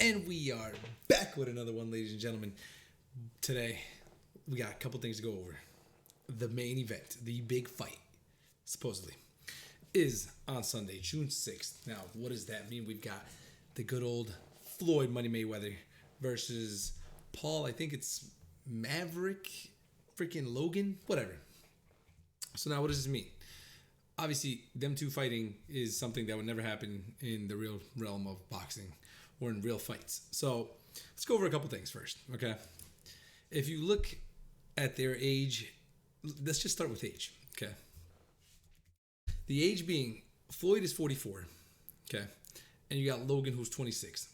And we are back with another one, ladies and gentlemen. Today, we got a couple things to go over. The main event, the big fight, supposedly, is on Sunday, June 6th. Now, what does that mean? We've got the good old Floyd Money Mayweather versus Paul, I think it's Maverick, freaking Logan, whatever. So now what does this mean? Obviously, them two fighting is something that would never happen in the real realm of boxing or in real fights. So let's go over a couple things first, okay? If you look at their age, let's just start with age, okay? The age being Floyd is 44, okay? And you got Logan who's 26.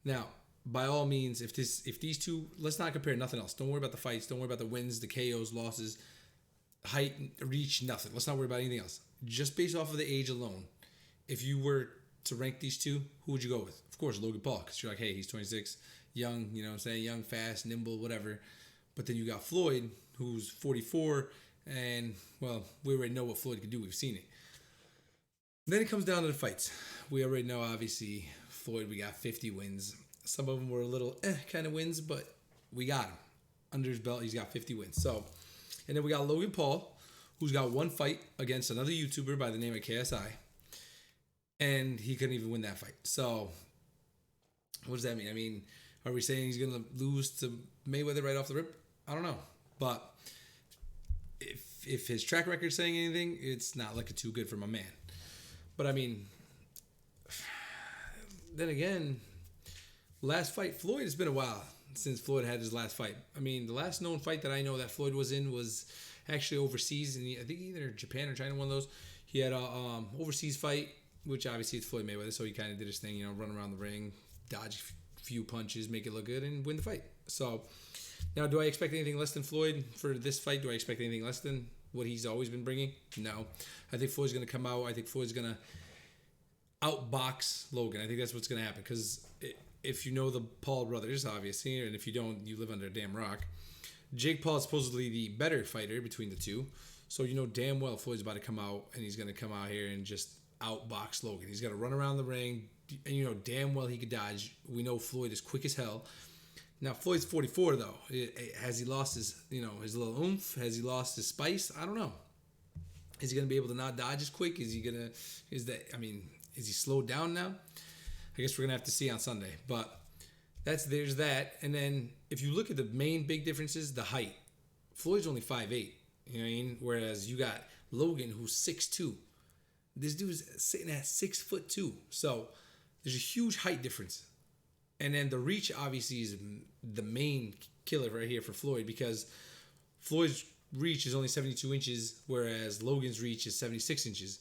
Now, by all means, if these two, let's not compare nothing else. Don't worry about the fights. Don't worry about the wins, the KOs, losses, height, reach, nothing. Let's not worry about anything else. Just based off of the age alone, if you were to rank these two, who would you go with? Of course, Logan Paul, because you're like, hey, he's 26, young, you know what I'm saying? Young, fast, nimble, whatever. But then you got Floyd, who's 44, and, well, we already know what Floyd could do. We've seen it. Then it comes down to the fights. We already know, obviously, Floyd, we got 50 wins. Some of them were a little kind of wins, but we got him. Under his belt, he's got 50 wins. So, and then we got Logan Paul, who's got one fight against another YouTuber by the name of KSI. And he couldn't even win that fight. So, what does that mean? I mean, are we saying he's going to lose to Mayweather right off the rip? I don't know. But if his track record's saying anything, it's not looking too good for my man. But I mean, then again, last fight, Floyd, it's been a while since Floyd had his last fight. I mean, the last known fight that I know that Floyd was in was actually overseas, and I think either Japan or China, one of those. He had a overseas fight, which obviously it's Floyd Mayweather, so he kind of did his thing, you know, run around the ring, dodge a few punches, make it look good, and win the fight. So now, do I expect anything less than Floyd for this fight? Do I expect anything less than what he's always been bringing? No. I think Floyd's going to come out. I think Floyd's going to outbox Logan. I think that's what's going to happen, because if you know the Paul brothers, obviously, and if you don't, you live under a damn rock. Jake Paul is supposedly the better fighter between the two, so you know damn well Floyd's about to come out, and he's going to come out here and just outbox Logan. He's going to run around the ring, and you know damn well he could dodge. We know Floyd is quick as hell. Now Floyd's 44 though. Has he lost his, you know, his little oomph? Has he lost his spice? I don't know. Is he going to be able to not dodge as quick? Is he slowed down now? I guess we're going to have to see on Sunday. But there's that. And then if you look at the main big differences, the height. Floyd's only 5'8". You know what I mean? Whereas you got Logan, who's 6'2". This dude's sitting at 6'2". So there's a huge height difference. And then the reach obviously is the main killer right here for Floyd, because Floyd's reach is only 72 inches, whereas Logan's reach is 76 inches.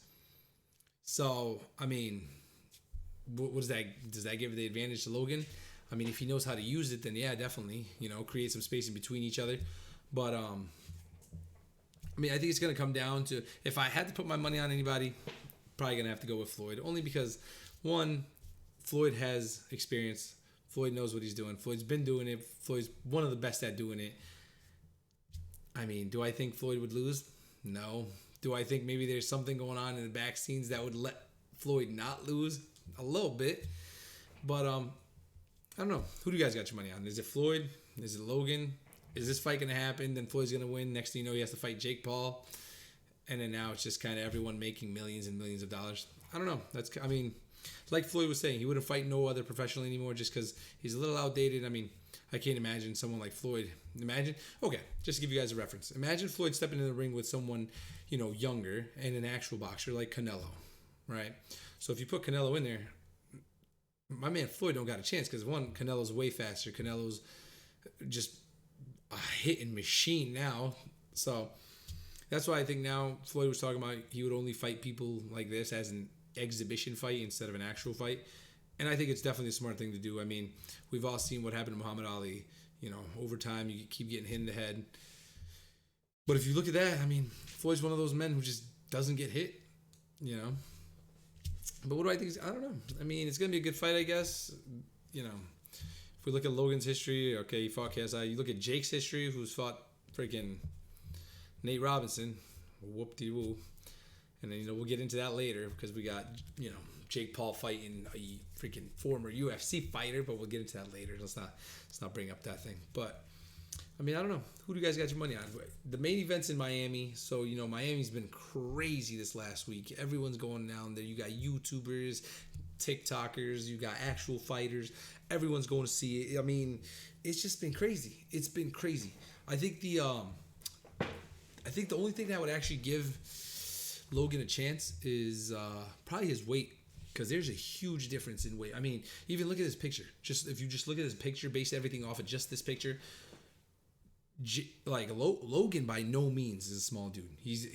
So, I mean, what does that? Does that give the advantage to Logan? I mean, if he knows how to use it, then yeah, definitely, you know, create some space in between each other. But, I mean, I think it's going to come down to, if I had to put my money on anybody, probably going to have to go with Floyd. Only because, one, Floyd has experience. Floyd knows what he's doing. Floyd's been doing it. Floyd's one of the best at doing it. I mean, do I think Floyd would lose? No. Do I think maybe there's something going on in the back scenes that would let Floyd not lose? A little bit. But, I don't know. Who do you guys got your money on? Is it Floyd? Is it Logan? Is this fight going to happen? Then Floyd's going to win. Next thing you know, he has to fight Jake Paul. And then now it's just kind of everyone making millions and millions of dollars. I don't know. Like Floyd was saying, he wouldn't fight no other professional anymore just because he's a little outdated. I mean, I can't imagine someone like Floyd. Okay, just to give you guys a reference. Imagine Floyd stepping in the ring with someone, you know, younger and an actual boxer like Canelo, right? So if you put Canelo in there, my man Floyd don't got a chance, because one, Canelo's way faster. Canelo's just a hitting machine now. So that's why I think now Floyd was talking about he would only fight people like this as an exhibition fight instead of an actual fight. And I think it's definitely a smart thing to do. I mean, we've all seen what happened to Muhammad Ali. You know, over time, you keep getting hit in the head. But if you look at that, I mean, Floyd's one of those men who just doesn't get hit, you know. But what do I think? I don't know. I mean, it's going to be a good fight, I guess. You know, if we look at Logan's history, okay, he fought KSI. You look at Jake's history, who's fought freaking Nate Robinson. Whoop-de-woo. And then, you know, we'll get into that later, because we got, you know, Jake Paul fighting a freaking former UFC fighter, but we'll get into that later. Let's not bring up that thing. But I mean, I don't know. Who do you guys got your money on? The main event's in Miami, so Miami's been crazy this last week. Everyone's going down there. You got YouTubers, TikTokers, you got actual fighters. Everyone's going to see it. I mean, it's just been crazy. It's been crazy. I think the only thing that would actually give Logan a chance is probably his weight, because there's a huge difference in weight. I mean, even look at this picture. If you just look at this picture, base everything off of just this picture, Logan by no means is a small dude. He's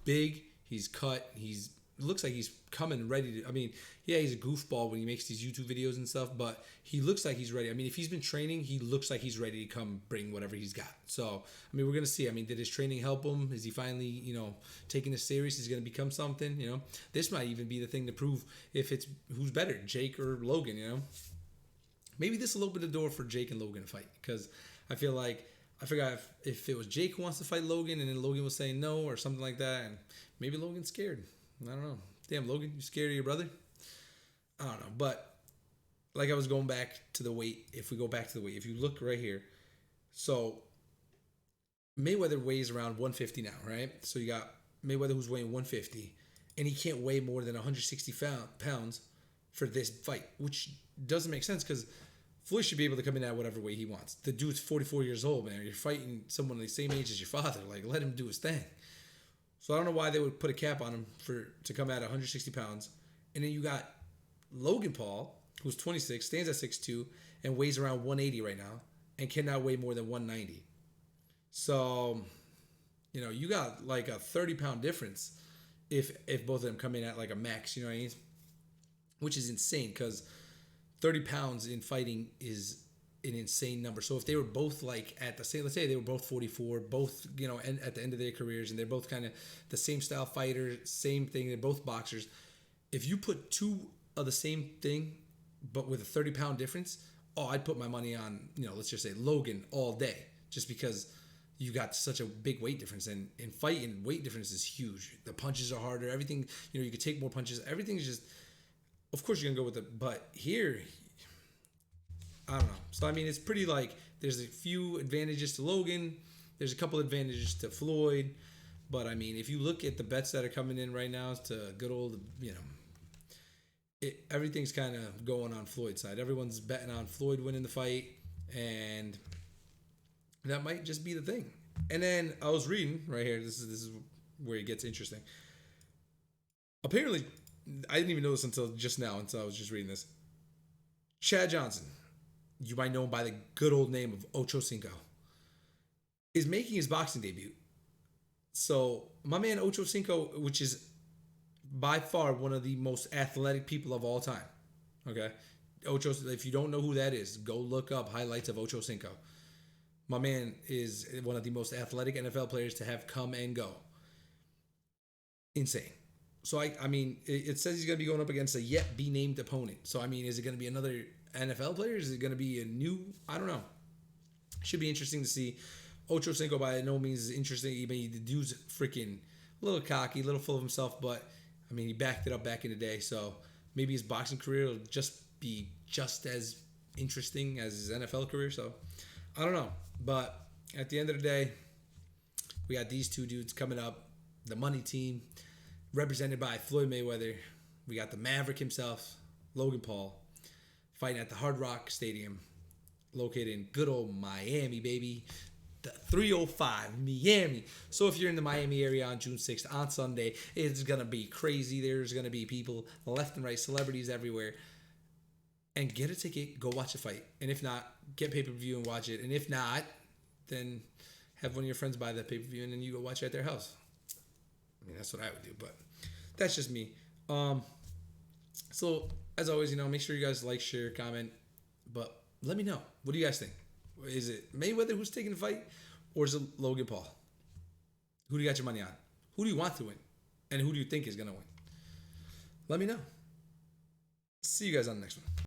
big. He's cut. Looks like he's coming ready to. I mean, yeah, he's a goofball when he makes these YouTube videos and stuff, but he looks like he's ready. I mean, if he's been training, he looks like he's ready to come bring whatever he's got. So, I mean, we're gonna see. I mean, did his training help him? Is he finally, taking this serious? Is he gonna become something? This might even be the thing to prove if it's who's better, Jake or Logan. Maybe this will open the door for Jake and Logan to fight, because I feel like. I forgot if it was Jake who wants to fight Logan and then Logan was saying no or something like that, and maybe Logan's scared. I don't know. Damn, Logan, you scared of your brother? I don't know. But like I was going back to the weight, if we go back to the weight, if you look right here, so Mayweather weighs around 150 now, right? So you got Mayweather who's weighing 150, and he can't weigh more than 160 pounds for this fight, which doesn't make sense because Floyd should be able to come in at whatever way he wants. The dude's 44 years old, man. You're fighting someone the same age as your father. Like, let him do his thing. So I don't know why they would put a cap on him to come at 160 pounds. And then you got Logan Paul, who's 26, stands at 6'2", and weighs around 180 right now, and cannot weigh more than 190. So, you got like a 30-pound difference if both of them come in at like a max, you know what I mean? Which is insane, because 30 pounds in fighting is an insane number. So if they were both like at the same, let's say they were both 44, both, and at the end of their careers, and they're both kind of the same style fighters, same thing, they're both boxers. If you put two of the same thing, but with a 30-pound difference, I'd put my money on, let's just say Logan all day, just because you got such a big weight difference. And in fighting, weight difference is huge. The punches are harder. Everything, you could take more punches. Everything's just, of course, you're going to go with it. But here, I don't know. So, I mean, it's pretty like there's a few advantages to Logan. There's a couple advantages to Floyd. But, I mean, if you look at the bets that are coming in right now to good old, everything's kind of going on Floyd's side. Everyone's betting on Floyd winning the fight. And that might just be the thing. And then I was reading right here. This is where it gets interesting. Apparently, I didn't even know this until just now, until I was just reading this. Chad Johnson, you might know him by the good old name of Ocho Cinco, is making his boxing debut. So my man Ocho Cinco, which is by far one of the most athletic people of all time. Okay? Ocho, if you don't know who that is, go look up highlights of Ocho Cinco. My man is one of the most athletic NFL players to have come and go. Insane. So, I mean, it says he's going to be going up against a yet-be-named opponent. So, I mean, is it going to be another NFL player? Is it going to be a new? I don't know. Should be interesting to see. Ocho Cinco by no means is interesting. The dude's freaking a little cocky, a little full of himself, but, I mean, he backed it up back in the day. So, maybe his boxing career will just be just as interesting as his NFL career. So, I don't know. But at the end of the day, we got these two dudes coming up, the money team, represented by Floyd Mayweather. We got the Maverick himself, Logan Paul, fighting at the Hard Rock Stadium, located in good old Miami, baby. The 305, Miami. So if you're in the Miami area on June 6th, on Sunday, it's going to be crazy. There's going to be people left and right, celebrities everywhere. And get a ticket, go watch the fight. And if not, get pay-per-view and watch it. And if not, then have one of your friends buy the pay-per-view and then you go watch it at their house. I mean, that's what I would do, but that's just me. So, as always, make sure you guys like, share, comment, but let me know. What do you guys think? Is it Mayweather who's taking the fight, or is it Logan Paul? Who do you got your money on? Who do you want to win? And who do you think is going to win? Let me know. See you guys on the next one.